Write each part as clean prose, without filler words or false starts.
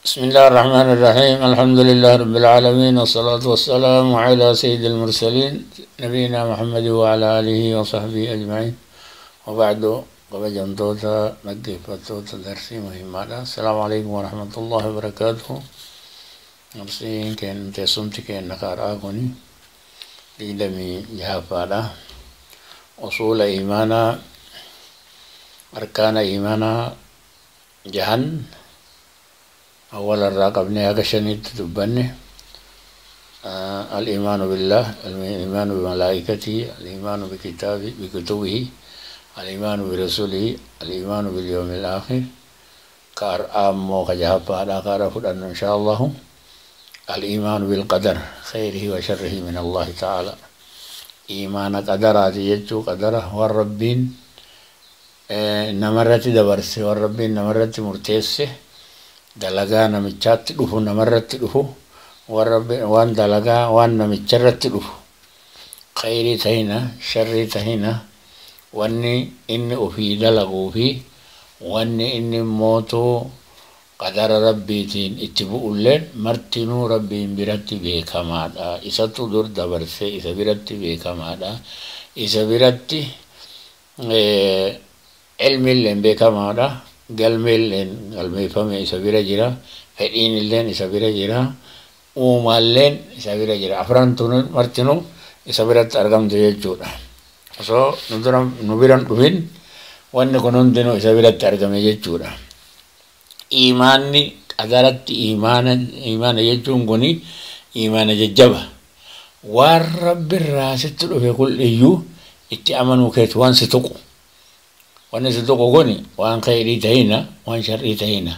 بسم الله الرحمن الرحيم. الحمد لله رب العالمين، والصلاة والسلام على سيد المرسلين نبينا محمد وعلى آله وصحبه أجمعين. وبعد قبل توتا نقفتوتا درسي مهمة. السلام عليكم ورحمة الله وبركاته. نرسين كان تسمتي كان نقارأكني لدمي جهافالا أصول إيمانا أركان إيمانا جهن. أولا راقبني أكشني تتبني الإيمان بالله، الإيمان بملائكته، الإيمان بكتبه، الإيمان برسوله، الإيمان باليوم الآخر. كار آمو كجهب على كارفد أن إن شاء الله الإيمان بالقدر خيره وشره من الله تعالى. إيمان قدرات يجو قدره والربين نمرت دبرس والربين نمرت مرتسه dalagaa namichaatti dhufu namarratti dhufu waan dalagaa waan namicharratti dhufu khayrii tahina sharrii tahina wanni inni ofii dalaguu fi wanni inni mootuu qadara rabbiitiin itti bu'ulleen martinuu rabbiin biratti beekamaadha. Isatu dur dabarsee isa biratti beekamaadha. Isa biratti ilmiilleen beekamaadha. galmeelleen galmeeffame isa bira jira, fedhiinilleen isa bira jira, uumaalleen isa bira jira. Afran tun martinuu isa biratti argamtu jechuudha. Osoo nu biran dhufin wanni kun hundinuu isa biratti argame jechuudha. Iimaanni qadaratti iimaana jechuun kuni iimaana jajjaba. Waan rabbirraa sitti dhufe kulliyyuu itti amanuu keetu waan si tuqu. wanni si tuqu kuni waan khayrii tahina waan sharrii tahina.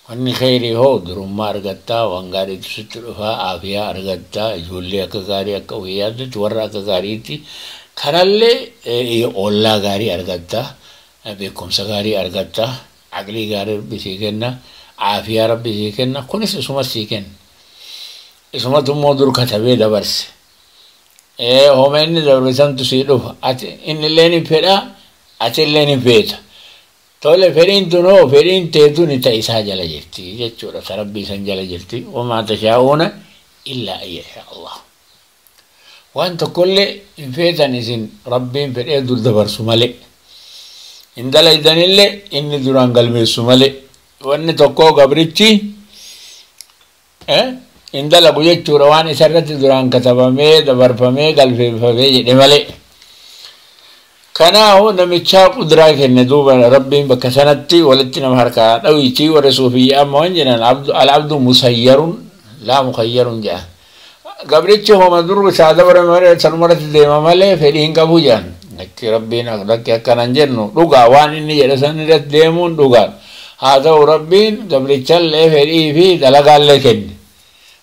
Wanni khayrii hoo durummaa argattaa, waan gaariitu sitti dhufaa, aafiyaa argattaa, ijoollee akka gaarii akka ofii yaaddetti warra akka gaariitti kanallee ollaa gaarii argattaa, beekumsa gaarii argattaa, aqlii gaarii rabbi sii kenna, aafiyaa rabbi sii kenna. Kunis isuma sii kenna. Isumatu immoo dur katabee dabarse. Homa inni dabarsantu sii dhufa. Ati innillee ni fedhaa, atillee ni feeta. Tole fedhiin tunoo fedhiin teetun ta isaa jala jirti jechuudha. Ta rabbii san jala jirti. Wamaa tashaa'uuna illaa an yashaa Allah. Waan tokkollee hin feetan isin rabbiin fedhee dur dabarsu malee. Hin dalaydanillee inni duraan galmeessu malee. Wanni tokkoo gabrichi hin dalagu jechuudha. Waan isarratti duraan katabamee dabarfamee galmeeffamee jedhe malee. Kanaahu namichaa qudraa kenne duuba rabbiin bakka sanatti walitti nama harkaa dhawiitii warra suufiyyaa ammoo hin jedhan al-abdu musayyarun laa mukhayyarun jedhan. Gabrichi homa dur isaa dabarame malee sanumarratti deema malee fedhii hin qabu jedhan. Lakki rabbiin lakki akkanan jennu dhugaa waan inni jedhe san irratti deemuun dhugaa. Haa ta'u rabbiin gabrichallee fedhii fi dalagaallee kenne.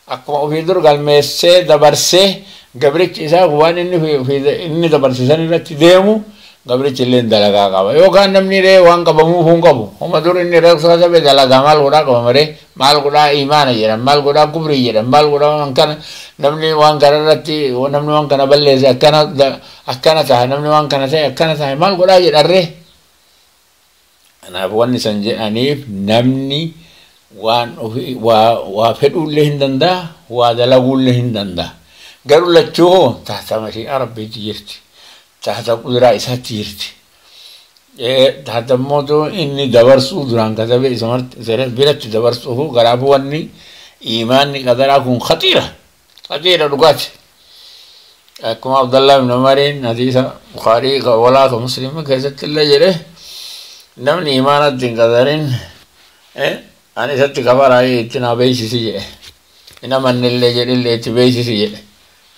Akkuma ofii dur galmeessee dabarsee gabrichi isaa waan inni dabarsisan irratti deemu gabrichi illee dalagaa qaba. Yookaan namni illee waan qabamuuf hin qabu. Homa dur inni reeksa sabe dalagaa maal godhaa qaba maree maal godhaa imaana jedhan maal godhaa kubrii jedhan maal godhaa waan kana namni waan kana irratti namni waan kana balleesse akkana ta'a namni waan kana ta'e akkana ta'a maal godhaa jedharree. Kanaaf wanni san jedhaniif namni waan ofii waa fedhuullee hin danda'a waa dalaguullee hin danda'a. Garuu lachuu taata mashii'a rabbiitti jirti. Taata quduraa isaatti jirti. Taata mootu inni dabarsuu duraan katabe isa biratti dabarsuuf garaafu wanni iimaanni qadaraa kun khatiira dhugaati. Akkuma Abdallah ibn Umariin hadiisa Bukhaarii ka walaa ka Muslima keessatti illee jedhe namni iimaanatti hin qadarin ani isatti kafaraayee itti naa beeksisi jedhe. Ina mannillee jedhillee itti beeksisi jedhe.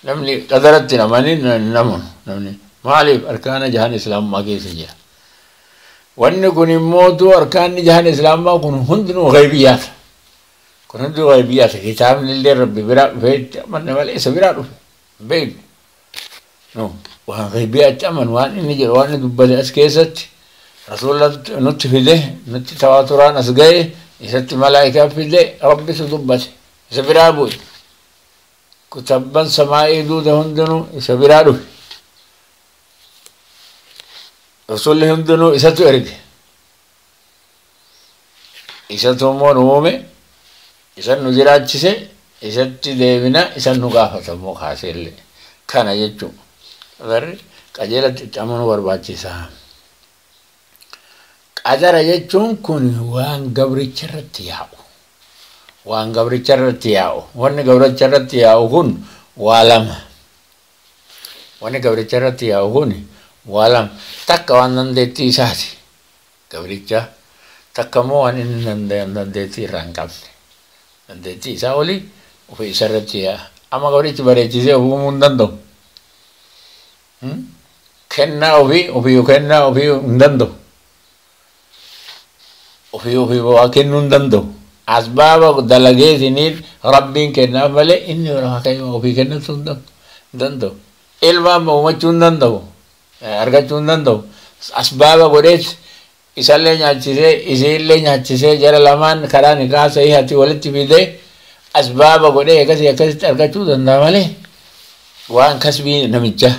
Namni qadaratti namani namun namni maaliif arkaana jahan islaamummaa keessa jira. Wanni kun immootu arkaanni jahan islaamummaa kun hundinuu ghaybiyyaata. Kun hundinuu ghaybiyyaata. Kitaabni illee rabbi biraa dhufeetti amanne malee isa biraa dhufe beeknu. Waan ghaybiyyaatti aman waan inni jedhu waan inni dubbate as keessatti rasuula nutti fide nutti tawaaturaan as ga'e isatti malaa'ikaa fide rabbisu dubbate isa biraa bu'e. Kutabban samaa'ii duuda hundinuu isa biraa dhufe. Rasulli hundinuu isatu erge. Isatu immoo uume isan nu jiraachise isatti deebina isan nu gaafatamoo kaaseelle kana jechuun agarri qajeelatti itti amanuu barbaachisa. Qadara jechuun kun waan gabricha irratti yaa'u waan gabricha irratti yaa'u wanni gabricha irratti yaa'u kun waa lama wanni gabricha irratti yaa'u kun waa lama takka waan dandeettii isaati gabricha takka moo waan inni dandeettii irraa hin qabne dandeettii isaa olii ofii isa irratti yaa'a amma gabrichi bareechisee uumuu hin danda'u kennaa ofii kennaa ofii hin danda'u ofii waa kennuu hin danda'u asbaaba dalageetiniin rabbiin kennaaf malee inni ofii kennatu hin danda'u ilmaan uumachuu hin danda'u argachuu hin danda'u asbaaba godheet isallee nyaachisee isiillee nyaachisee jara lamaan karaa nikaa sahihatti walitti fidee asbaaba godhee akkasitti argachuu danda'a malee waan kasbii namichaa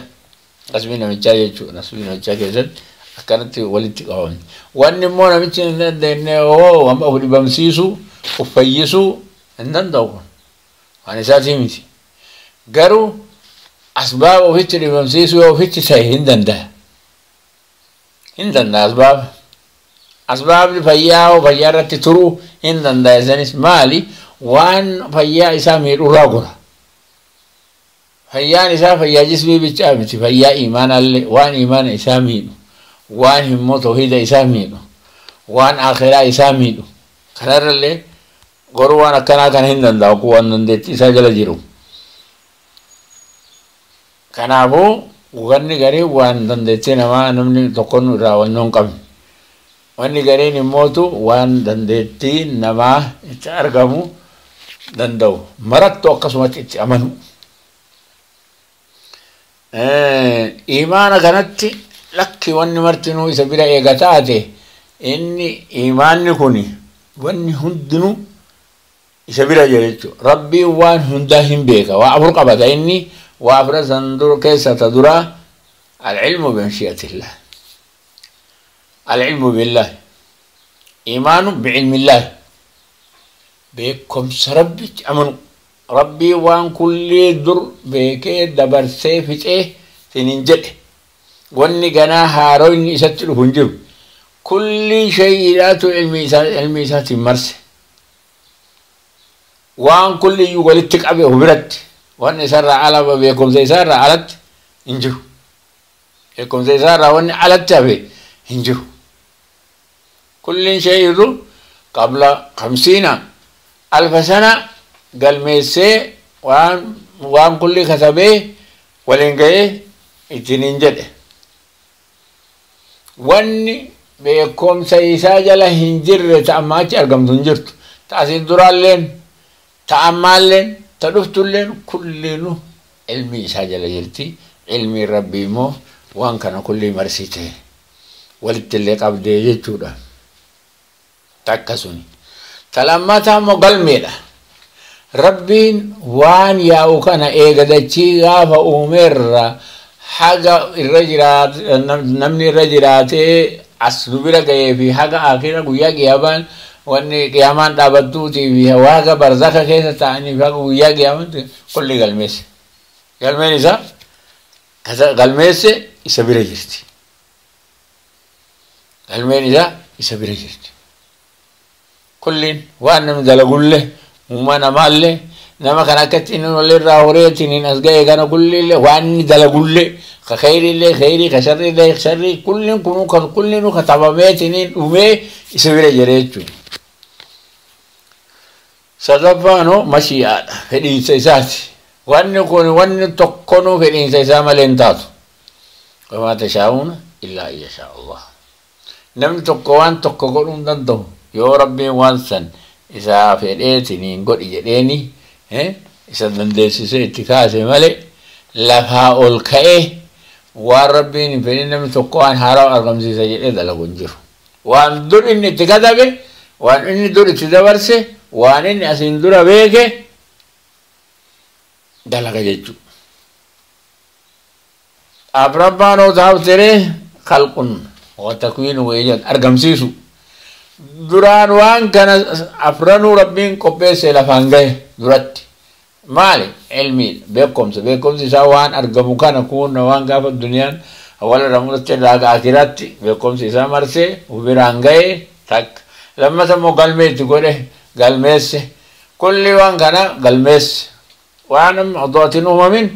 jechuudha kasbii namichaa keessatti akkanatti walitti qabamne wanni immoo namichi hin dandeenye amma of dhibamsiisuu of fayyisuu hin danda'u kun waan isaatii miti garuu asbaaba ofitti dhibamsiisuu yoo ofitti ta'e hin danda'a asbaabni fayyaa irratti turuu hin danda'a isanis maali waan fayyaa isaa miidhurraa gora fayyaan isaa fayyaa jismii bichaa miti fayyaa imaanallee waan imaana isaa miidhu waan himmoo tawhiida isaa miidhu waan akhiraa isaa miidhu kanarrallee goruu waan akkanaa kana hin danda'u kun waan dandeettii isaa jala jiru kanaafuu wanni garii waan dandeettii namaa namni tokkon irraa wanni hin qabne wanni gariin immootu waan dandeettii namaa itti argamu danda'u marattu akkasumatti itti amanu imaana kanatti lakki wanni martinuu isa bira eega taate inni imaanni kuni wanni hundinuu isa bira jira jechuudha rabbiin waan hundaa hin beeka waa afur qabata inni waa afura san keessata dura alcilmu bimashii'atillah alcilmu billah imaanu bicilmillah beekumsa rabbichi amanu rabbii waan kulli dur beekee dabarsee ficee sinin jedhe wanni ganaa haaroo inni isatti dhufu hin jiru kulli shay'iidhaatu ilmi isaatiin marse waan kulli iyyuu walitti qabe of biratti wanni isarraa ala beekumsa isaarraa alatti hin jiru beekumsa isaarraa wanni alatti hafe hin jiru kulli shay'iitu qabla 50,000 sana galmeessee waan kulli katabee waliin ga'ee ittiin hin jedhe wanni beekumsa isaa jala hin jirre ta'ammaa achi argamtu hin jirtu ta'asiin duraalleen ta'ammaalleen ta dhuftulleen kulliinu ilmi isaa jala jirti ilmi rabbii immoo waan kana kulli marsite walitti illee qabdee jechuudha takka suni talammataa immoo galmeedha rabbiin waan yaa'u kana eegadachii gaafa uumeerra haga irra jiraate namni irra jiraatee as dubira ga'ee fi haga akhira guyyaa qiyaamaan wanni qiyaamaan dhaabattuutii fi waaqa barzaka keessa ta'anii fi haga guyyaa qiyaamaatti kulli galmeesse galmeen isaa galmeesse isa bira jirti galmeen isaa isa bira jirti kulliin waan namni dalagullee umma namaallee nama kan akkatti inni walirraa horeetiin as ga'e kana kullillee waan inni dalagullee ka khayrillee khayrii ka sharrillee sharrii kulliinu katabameetiin dhumee isa bira jira jechuudha sadaffaano mashii'aadha fedhiinsa isaati wanni kun wanni tokkonuu fedhiinsa isaa malee hin taatu wamaa tashaa'uuna illaa an yashaa Allah namni tokko waan tokko godhuu hin danda'u yoo rabbiin waan san isaa fedheetiin godhi jedheeni isa dandeessisee itti kaase malee lafaa ol ka'ee waan rabbiin hin fedhin namni tokko waan haaraa argamsiisa jedhee dalagu hin jiru waan dur inni itti katabe waan inni dur itti dabarse waan inni asiin dura beeke dalaga jechuudha abrabbaan otaaf tere khalqun wa takwiinu weeyyan argamsiisu duraan waan kana afranuu rabbiin qopheesse lafaan gahe duratti maali ilmiin beekumsi isaa waan argamu kana kun waan gaafa duniyaan awwala ramuutti raaga akiraatti beekumsi isaa marsee ubiraan gahe takka lammata immoo galmeetti godhe galmeesse kulli waan kana galmeesse waan adootiin uumamin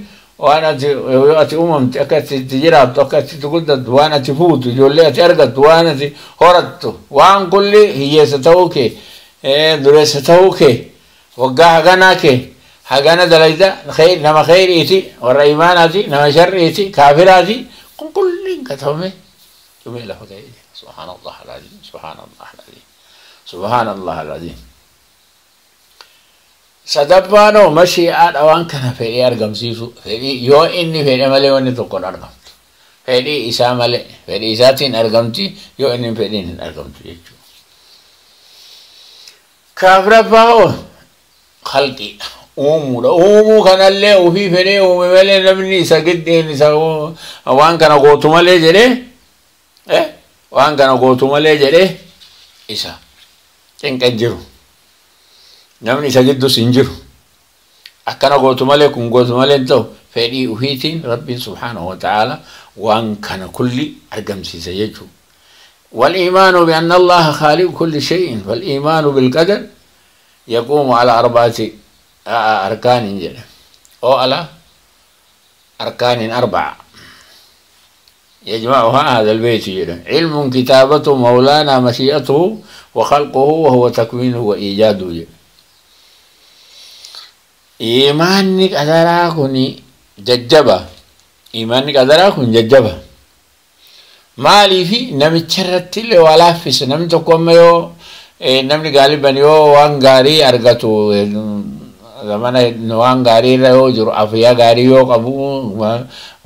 waan ati uumamti akka itti jiraattu akka itti guddatu waan ati fuutu ijoollee ati argattu waan ati horattu waan kulli hiyyeessa ta'uu kee dureessa ta'uu kee waggaa haganaa kee hagana dalayda nama khayriiti warra imaanaati nama sharriiti kaafiraati kun kulliin katabame dhumee lafa ga'e subhaanallah alazim subhaanallah alazim subhaanallah alazim sadabbaanoo mashii'aadha waan kana fedhii argamsiisu fedhii yoo inni fedhe malee wanni tokkon argamtu fedhii isaa malee fedhii isaatiin argamti yoo inni fedhiin hin argamtu jechuudha kaafiraffaa khalqiidha uumuu kanallee ofii fedhee uume malee namni isa giddeen isa waan kana gootu malee jedhee waan kana gootu malee jedhee isa cinqan jiru namni isa giddus hin jiru akkana gootu malee kun gootu malee ta'u fedhii ufiitiin rabbiin subhaanahu wa ta'ala waan kana kulli argamsiisa jechuudha والإيمان بأن الله خالق كل شيء والإيمان بالقدر يقوم على أربعة أركان أو على أركان أربعة يجمعها هذا البيت علم كتابته مولانا مشيئته وخلقه وهو تكوينه وإيجاده إيمانك أدراكني ججبة إيمانك أدراكني ججبة مالي في نمي تشرت اللي ولا فيس نمي تقوم يو نمي غالبا يو وان غاري أرغتو زمان وان غاري يو جرو أفيا غاري يو قبو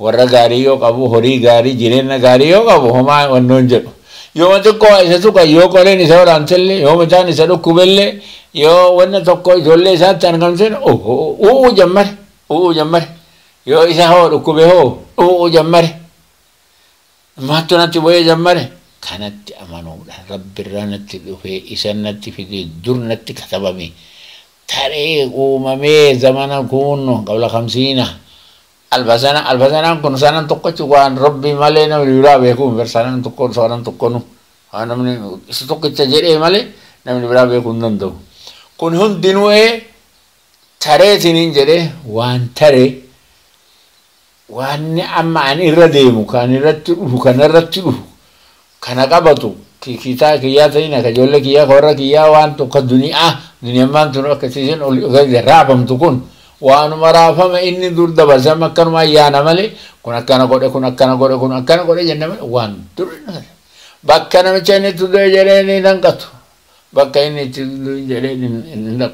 ورا غاري يو قبو هوري غاري جيرين غاري يو قبو هما ونونجر يوم تكو إذا تكو يو كولين إسحاق رانتلي يوم تاني سلوك كوبلة يو وانا تكو جولة سات تنقمسين أو جمر يو إسحاق ركوبه أو جمر ما تناتي بوي جمر كانت أمانو رب الرانتي في إسانتي في درنتي كتبامي تاريخ أمامي زمان كونو قبل 50 البسنا كن سنة تقول ربي مالنا ويرا بيكون برسانا تقول سوانا تقولو أنا من استوكي تجري مالي نمن يرا بيكون نندو كن هم دينوه ترى تنين جري وان ترى وان أما أن إرديمو كان إردتلو كان إردتلو كان قبضو كيتا كيا تينا كجولة كيا خورا كيا وان دنيا مان تنو كتيجن أولي رابم تكون وانو مرافم إني دور دبرسا مكان ما يانا مالي كنا كنا قولي جنة مالي وان دور bakkana mechane tudo jere ni nangatu bakka ini tudo jere ni ndak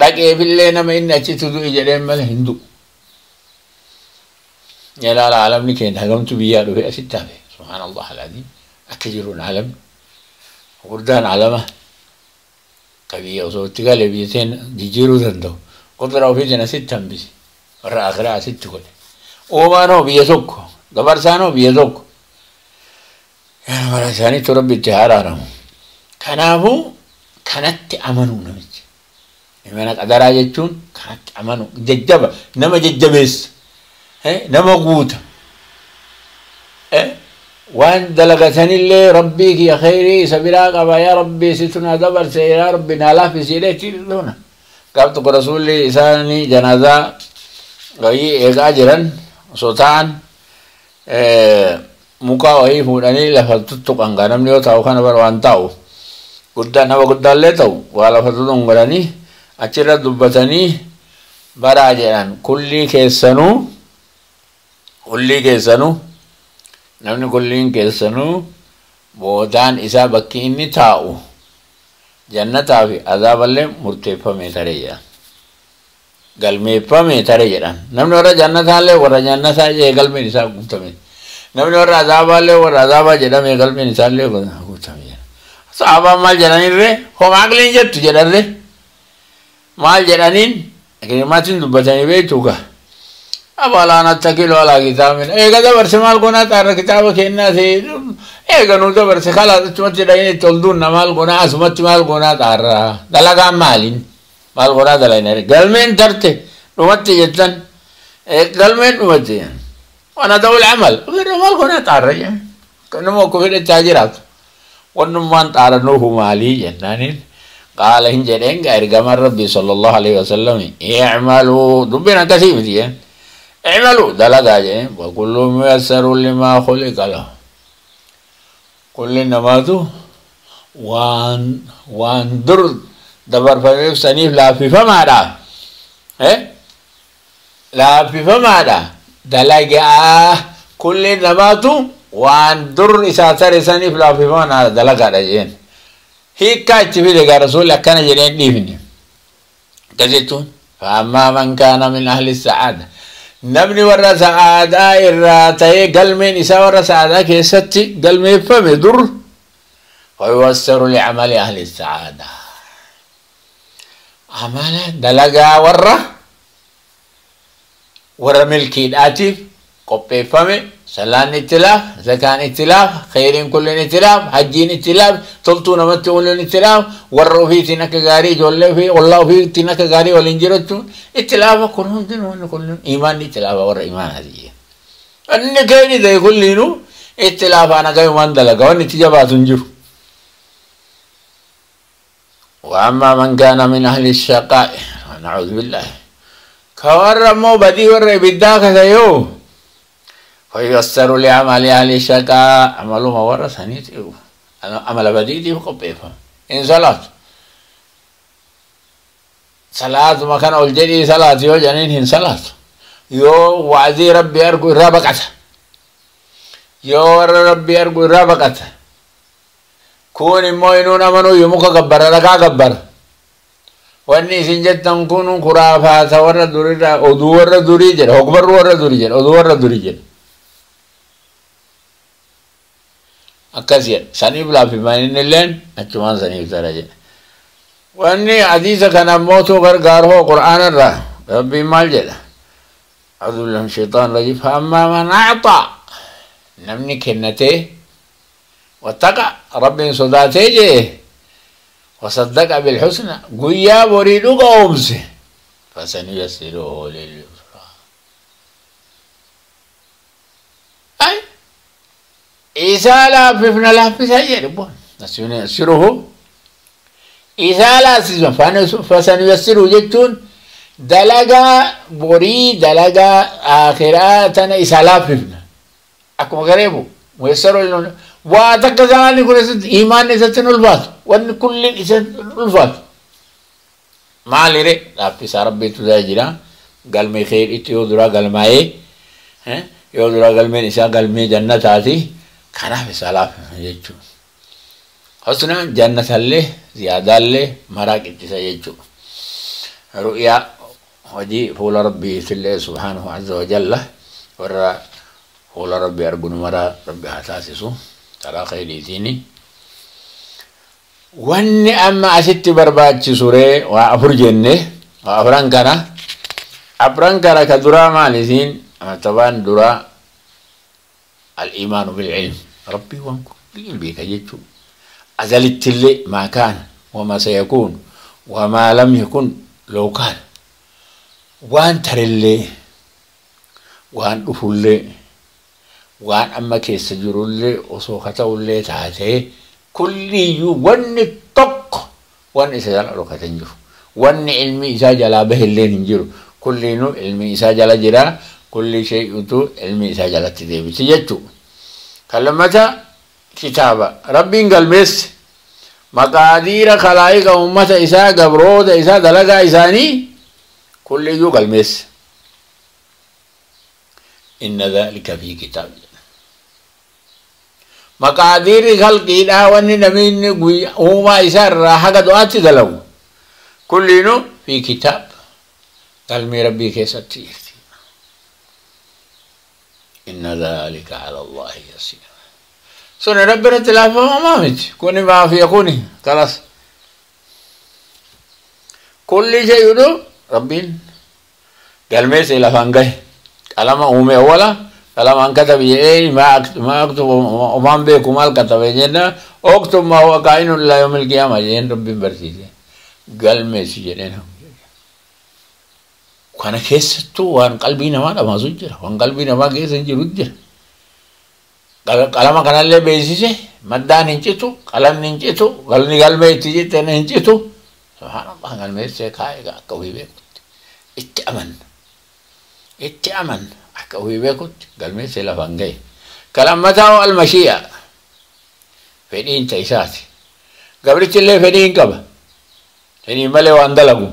dage bille na me inna ci tudo jere mal hindu yala ala alam ni ken hagam tu biya do asitta be subhanallah alazim akjirun alam urdan alama kabiya so tigale biten jijiru dando kodra ofi jena sittam bisi ra akhra sittu ko o mano biya sokko gabar sano biya sokko يعني مرة ثانية تربي التهارة كنافو كانت أمانو نمج إيمانك أدرا جتون كانت أمانو ججبة نما ججبس نما قوت وان دلغتني اللي ربيك يا خيري سبراك أبا يا ربي ستنا دبر سيرا ربي نالا في سيرتي لونا قلت رسول الله إساني جنازة غي إيقاجرا سلطان muka wahii fuudhanii lafa tuttuqan namni yoo ta'u kana bar waan ta'u guddaa nama guddaallee ta'u waa lafa tuttuqan godhanii achirra dubbatanii baraa jedhan kullii keessanuu namni kulliin keessanuu boodaan isaa bakki inni taa'u jannataa fi azaaballee murteeffamee tare jedhan galmeeffamee tare jedhan namni warra jannataallee warra jannataa jee galmeen isaa guutamee namni warra azaaballee warra azaabaa jedhamee galmeen isaallee guutamee saabaa maal jedhanirre homaaqliin jettu jedharre maal jedhaniin akimaatiin dubbatanii beektuuka abalaan attakiloo alaa kitaabin eega dabarse maal goonaa xaarra kitaaba kennaa eeganu dabarse kalaas achumatti dhaqanii tolduunna maal gonaa asumatti maal gonaa xaarraa dalagaan maaliin maal gonaa dalayna galmeen tarte dhumatti jettan galmeen dhumatti wana ta'ul amal irra maal gonaa xaarra nama okko fedhachaa jiraatu wannummaan xaarannuufu maalii jennaaniin qaala hin jedheen ergamaan rabbii sallallahu alaihi wasallam i'maluu dubbiin akkasii miti i'maluu dalagaa jedheen wa kullu muyassarun limaa khuliqa lahu kulli namaatu waan dur dabarfameef saniif laaffifamaadha laaffifamaadha dalagaa kulli namaatu waan dur isaa tare saniif laaffifamaadha dalagaadha jeen hiikkaa itti fide gaa rasuulli akkana jedheen dhiifne akkas jechuun فأما من كان من أهل السعادة نبني ورا سعادة الراتي قلمين إسا ورا سعادة كيستي قلمين فمدر فيوسر لعمل أهل السعادة عمالا دلقا ورا ملكي الآتف قبي فمي سلان اتلاف زكان اتلاف خيرين كلين اتلاف حجين اتلاف تلتون متولين اتلاف وروا في تنك غاري جولي في والله في تنك غاري والانجرتون اتلاف كلهم دين كلهم ايمان اتلاف ور ايمان هذه ان كاين ذي كلينو اتلاف انا كاي مان دلغا ونتيجه باتنجو واما من كان من اهل الشقاء نعوذ بالله كورمو بدي ور بداك زيو فيسر لعمل أهل الشقاء عملوا ما ورا ثانية عمل بديدي وقبيفة إن صلاة ما كان أولجدي صلاة يو جنين هن صلاة يو وعدي ربي أرجو رابقته يو ربي أرجو رابقته كون موينون منو يمك كبر لك كبر واني سنجتن كونوا خرافات ورا دوري أدو ورا دوري جل أكبر ورا دوري جل أدو ورا دوري جل أكاسيا سنيب لا في ماين اللين أتمان سنيب تراجع واني حديث كان موتو غرغاره قرآن الرا ربي مال جدا أعوذ بالله من الشيطان الرجيم فأما من أعطى نمني كنته واتقى ربي صداته جه وصدق بالحسنى قويا بريدو قومسه فسنيسره لليسرى أي إسالة بفنا لا بساير بون نسيره إسالة سيزم فسنيسره جتون دلقا بري دلقا آخراتنا إسالة بفنا أكو غريبو ويسروا لنا واتكزان يقول إيمان إساتنا الفات وأن كل إساتنا الفات ما لري لابس ربي تزاجرا قال مي خير إتيودرا قال ماي يودرا قال مي إسا قال مي جنة تاتي كنا في سلاف يجو حسنا جنة اللي زيادة اللي مراك إتسا يجو رؤيا وجي فول ربي في الله سبحانه عز وجل ورا فول ربي أرجون مرا ربي هتاسسو ترى خيري ديني واني أما أشتي برباد سورة وأفران كنا كدرا مالسين أما طبعا درا الإيمان بالعلم ربي وانكو بيك جيتشو أزلت اللي ما كان وما سيكون وما لم يكن لو كان وان ترى اللي وان أفل اللي وان أما كيس جرو اللي وصوخته اللي تاتي كل وان الطق وان إسجال أروكا تنجر وان علمي إساجال به اللي ننجر كل نو علمي إساجال جرا كل شيء تو علمي إساجال تديب تجتو كلمة كتابة ربي قال بس مقادير خلائق أمة إساء قبرود إساء دلقا إساني كل قال بس إن ذلك في كتاب مقادير خلق إلا وأن نبين هما إساء راحة دعاتي دلو كل في كتاب قال مي ربي كيستي إن ذلك على الله يسير سنة ربنا تلافه ما مت كوني ما في يكوني خلاص كل شيء يدو ربين قال ميس إلى فانجه كلام أمي أولا كلام أن كتب إيه ما أكتب وما بيكم مال كتب جنة أكتب ما هو كائن إلى يوم القيامة جن ربي برسيسه قال ميسي جنة وأنا كيستو وأن قلبي نما ما زوجر وأن قلبي نما كيس إنجي رجر كلام كان اللي بيسيسه مدان إنجتو كلام إنجتو قال ميسي جنة إنجتو سبحان الله قال ميسي كايغا كوي بيكت اتأمن كوي بيكت قال ميسي لفنجي كلام متى المشيئة فدين تيساتي قبلت اللي فدين كبا فدين ملي واندلقو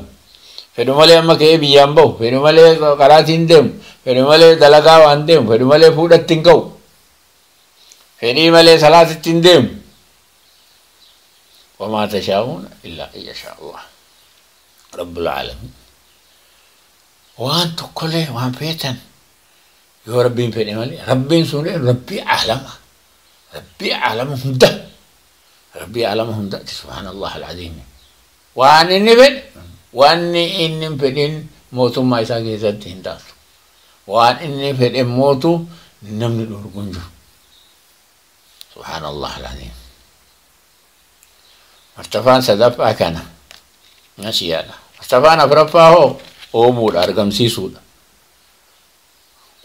فدين ملي أما كي بيامبو فدين ملي قراتين دم فدين ملي دلقا واندم فدين ملي فودت تنكو فدين ملي صلاة تندم وما تشاءون إلا أن يشاء الله رب العالمين وان تقولي وان فيتن يو ربين فدين ملي ربين سوري ربي أعلمهم ده ربي أعلمهم ده سبحان الله العظيم وأن إني فد وأن إني فدين موتو ما يساقي زدين داس وأن إني فدين موتو نمني الأرقنجو سبحان الله العظيم ارتفان سدف أكنا نسيانا ارتفان أفرفاه أمور أرقم سيسود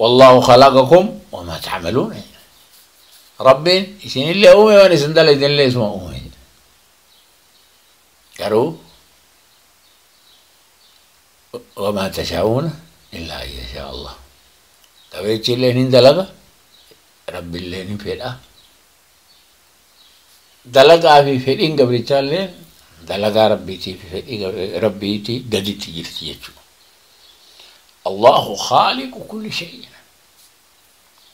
والله خلقكم وما تعملون ربين إسين اللي أمي وأنا سندل إذن اللي اسمه أمي قالوا وما تشاءون إلا أن يشاء الله تبيتش اللي نندلق رب اللي نفيدا دلقا في فيدين قبل تالين دلقا ربيتي في فيدين ربيتي قدتي جرتي الله خالق كل شيء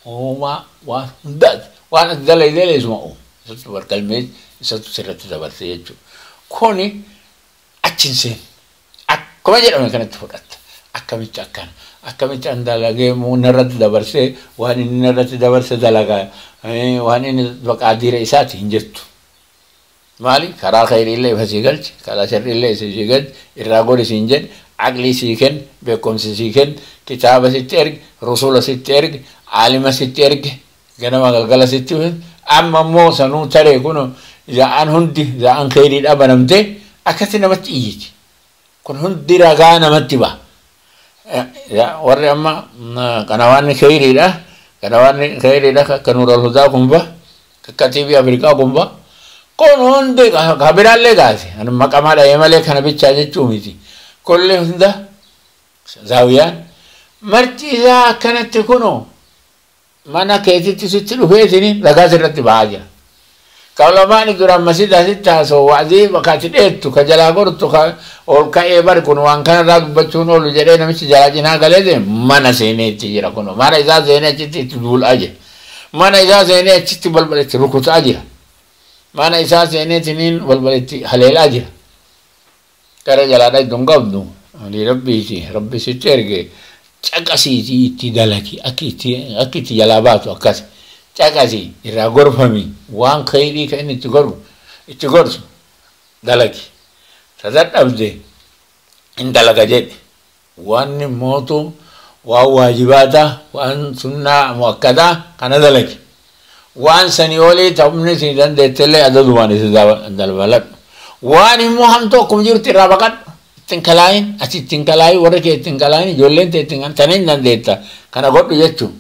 وما وندد وانا دل يدل اسمه ستبر كلمة ستسرت تبرسيجو كوني أتشنسين كما جرى من كانت فرات أكمل عندلاجي مو نرد دبرسي وهني نرد دبرسي دلاجا وهني بقى دير إسات هنجت مالي كرا خير الله فسيجلج كرا شر الله سيجلج الرجال سينجن عقلي سيكن بكم سيكن كتاب سيترج رسول سيترج عالم سيترج جنما قال سيتوه أما مو سنو ترى كونو إذا أن هندي إذا أن خير الأبا نمتى أكثر نمت إيج كون هندي رجعنا متبا يا ورّي أما كنوان خير إله كنوان خير إله كنور الهدى كمبا ككتيبي أمريكا كمبا كون هندي خبران لغاسي أنا ما كمال أيمالي كنا بيتشاجي توميتي كل هندا زاويان مرتي إذا كانت تكونو mana keetitti sitti dhufeetini dhagaa sirratti ba'aa jira. Kaulamaan duraan masjida asitti haasa'u wa'azii bakka ati dheettu ka jalaa gortu ka ol ka'ee bari kun waan kanarraa dubbachuun oolu jedhee namichi jalaa cinaa galee deemu mana seenee itti jira kun mana isaa seenee achitti itti duul'aa jira. Mana isaa seenee achitti balbala itti rukutaa jira. Mana isaa seenee tiniin balbala itti haleelaa jira. Gara jalaadhaa iddoo hin qabdu rabbiiti rabbi sitti ergee. Caqasiiti itti dalagi akka itti jalaa baatu akkas caqasii irraa gorfami waan khayrii kan inni itti gorsu dalagi dadhabde in dalaga jedhe waan mootu waan waajibaata waan sunnaa muakkadaa kana dalagi waan sanii olii ta'umni si dandeettellee adadumaan isi dalbaladhu waan immoo hamtuu akkuma jirtu irraa baqadhu tinkalain asih tingkalai warga ke tingkalai jolen te tingan tanin nan deta karena god jechu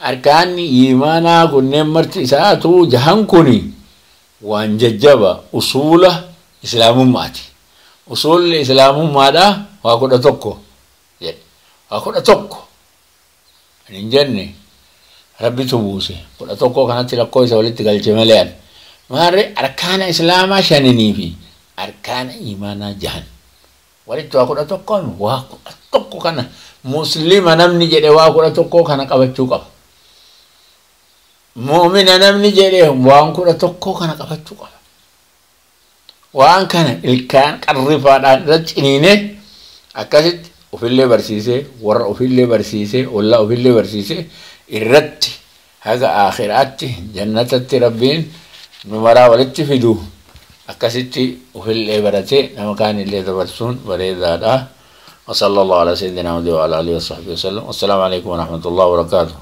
arkan imana kunne marti satu jahan kuni wan jajjaba usula islamu mati usul islamu mada wa ko da tokko ye wa ko da tokko ninjenne rabbi tubuse ko da tokko kana tilakko isa walitti galchemelean mare arkana islama shanini fi arkana imana jahan walitti waa kudha tokkoon waa kudha tokko kana muslima namni jedhe waa kudha tokko kana qabachuu qaba. Mu'mina namni jedhe waan kudha tokko kana qabachuu qaba. Waan kana ilkaan qarrifaadhaan irratti ciniinee akkasitti ofillee barsiisee warra ofillee barsiisee ollaa ofillee barsiisee irratti haga aakhiraatti jannatatti rabbiin nu maraa walitti fiduu. أكاسيتي وفي العبارتي نما كان اللي تبرسون بريدادا وصلى الله على سيدنا محمد وعلى آله وصحبه وسلم والسلام عليكم ورحمة الله وبركاته.